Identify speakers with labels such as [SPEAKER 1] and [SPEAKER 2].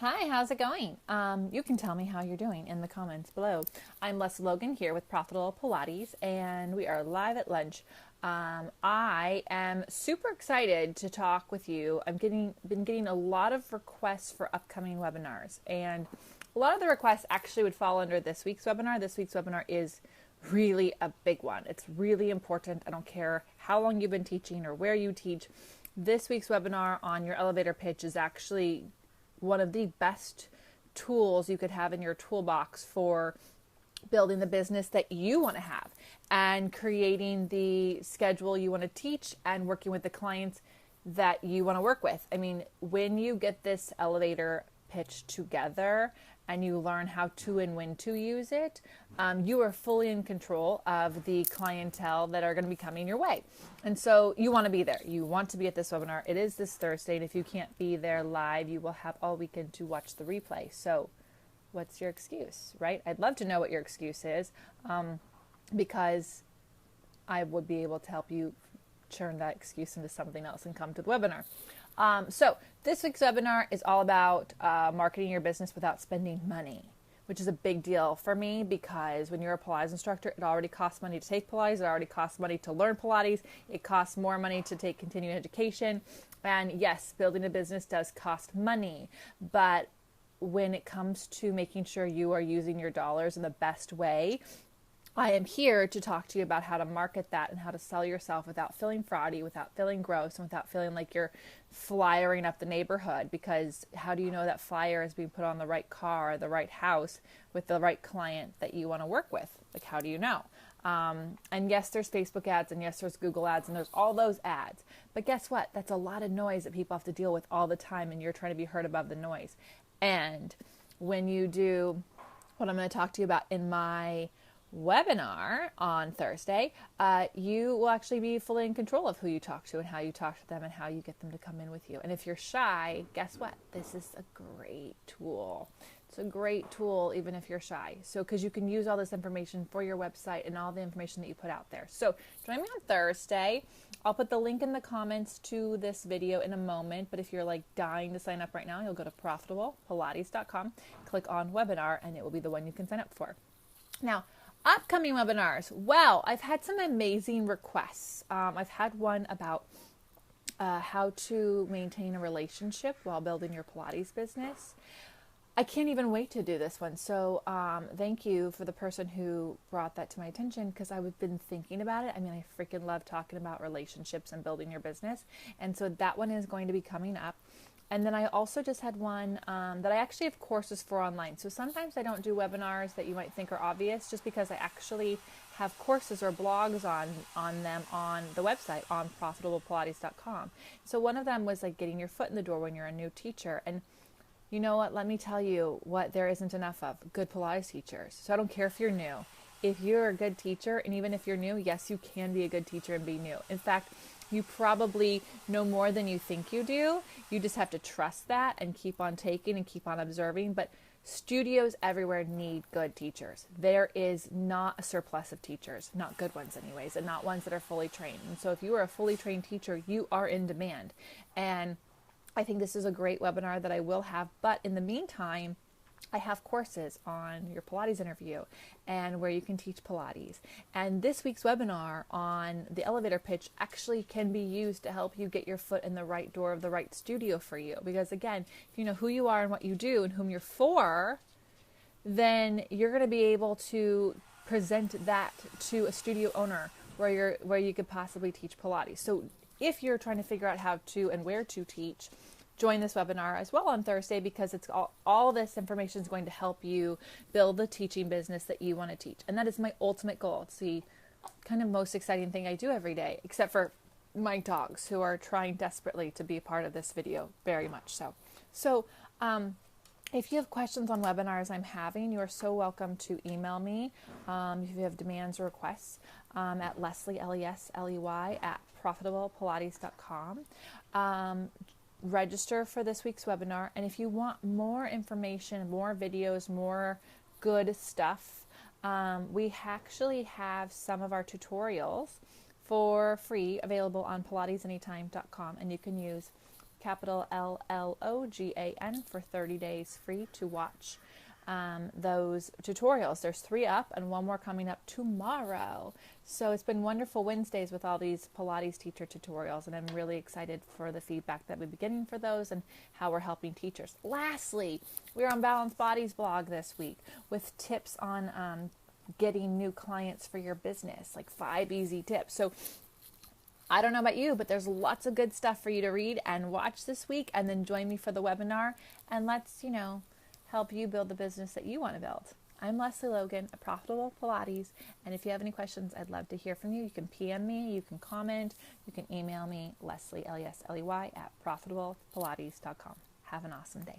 [SPEAKER 1] Hi, how's it going? You can tell me how you're doing in the comments below. I'm Leslie Logan here with Profitable Pilates, and we are live at lunch. I am super excited to talk with you. Been getting a lot of requests for upcoming webinars, and a lot of the requests actually would fall under this week's webinar. This week's webinar is really a big one. It's really important. I don't care how long you've been teaching or where you teach. This week's webinar on your elevator pitch is actually one of the best tools you could have in your toolbox for building the business that you want to have and creating the schedule you want to teach and working with the clients that you want to work with. I mean, when you get this elevator pitch together and you learn how to and when to use it, you are fully in control of the clientele that are going to be coming your way. And so you want to be there. You want to be at this webinar. It is this Thursday, and if you can't be there live, you will have all weekend to watch the replay. So what's your excuse, right? I'd love to know what your excuse is, because I would be able to help you turn that excuse into something else and come to the webinar. So this week's webinar is all about marketing your business without spending money, which is a big deal for me because when you're a Pilates instructor, it already costs money to take Pilates. It already costs money to learn Pilates. It costs more money to take continuing education. And yes, building a business does cost money, but when it comes to making sure you are using your dollars in the best way, I am here to talk to you about how to market that and how to sell yourself without feeling fraudy, without feeling gross, and without feeling like you're flyering up the neighborhood. Because how do you know that flyer is being put on the right car, the right house, with the right client that you want to work with? Like, how do you know? And yes, there's Facebook ads, and yes, there's Google ads, and there's all those ads. But guess what? That's a lot of noise that people have to deal with all the time, and you're trying to be heard above the noise. And when you do what I'm going to talk to you about in my webinar on Thursday, you will actually be fully in control of who you talk to and how you talk to them and how you get them to come in with you. And if you're shy, guess what? This is a great tool. It's a great tool even if you're shy. So because you can use all this information for your website and all the information that you put out there. So join me on Thursday. I'll put the link in the comments to this video in a moment, but if you're like dying to sign up right now, you'll go to profitablepilates.com, click on webinar, and it will be the one you can sign up for. Now, upcoming webinars. Well, I've had some amazing requests. I've had one about how to maintain a relationship while building your Pilates business. I can't even wait to do this one. So thank you for the person who brought that to my attention because I've been thinking about it. I mean, I freaking love talking about relationships and building your business. And so that one is going to be coming up. And then I also just had one that I actually have courses for online. So sometimes I don't do webinars that you might think are obvious just because I actually have courses or blogs on them on the website on profitablepilates.com. So one of them was like getting your foot in the door when you're a new teacher. And you know what? Let me tell you what there isn't enough of: good Pilates teachers. So I don't care if you're new. If you're a good teacher, and even if you're new, yes, you can be a good teacher and be new. In fact, you probably know more than you think you do. You just have to trust that and keep on taking and keep on observing. But studios everywhere need good teachers. There is not a surplus of teachers, not good ones anyways, and not ones that are fully trained. And so if you are a fully trained teacher, you are in demand. And I think this is a great webinar that I will have. But in the meantime, I have courses on your Pilates interview and where you can teach Pilates. And this week's webinar on the elevator pitch actually can be used to help you get your foot in the right door of the right studio for you. Because again, if you know who you are and what you do and whom you're for, then you're going to be able to present that to a studio owner where you could possibly teach Pilates. So if you're trying to figure out how to and where to teach, join this webinar as well on Thursday because it's all this information is going to help you build the teaching business that you want to teach. And that is my ultimate goal. It's the kind of most exciting thing I do every day, except for my dogs who are trying desperately to be a part of this video, very much so. So if you have questions on webinars I'm having, you are so welcome to email me if you have demands or requests at Leslie, Lesley, at profitablepilates.com. Register for this week's webinar, and if you want more information, more videos, more good stuff, we actually have some of our tutorials for free available on pilatesanytime.com, and you can use capital LLOGAN, for 30 days free to watch those tutorials. There's 3 up and 1 more coming up tomorrow. So it's been wonderful Wednesdays with all these Pilates teacher tutorials, and I'm really excited for the feedback that we'll be getting for those and how we're helping teachers. Lastly, we're on Balanced Bodies blog this week with tips on getting new clients for your business, like 5 easy tips. So I don't know about you, but there's lots of good stuff for you to read and watch this week, and then join me for the webinar, and let's, help you build the business that you want to build. I'm Leslie Logan at Profitable Pilates, and if you have any questions, I'd love to hear from you. You can PM me, you can comment, you can email me, Leslie, Lesley, at profitablepilates.com. Have an awesome day.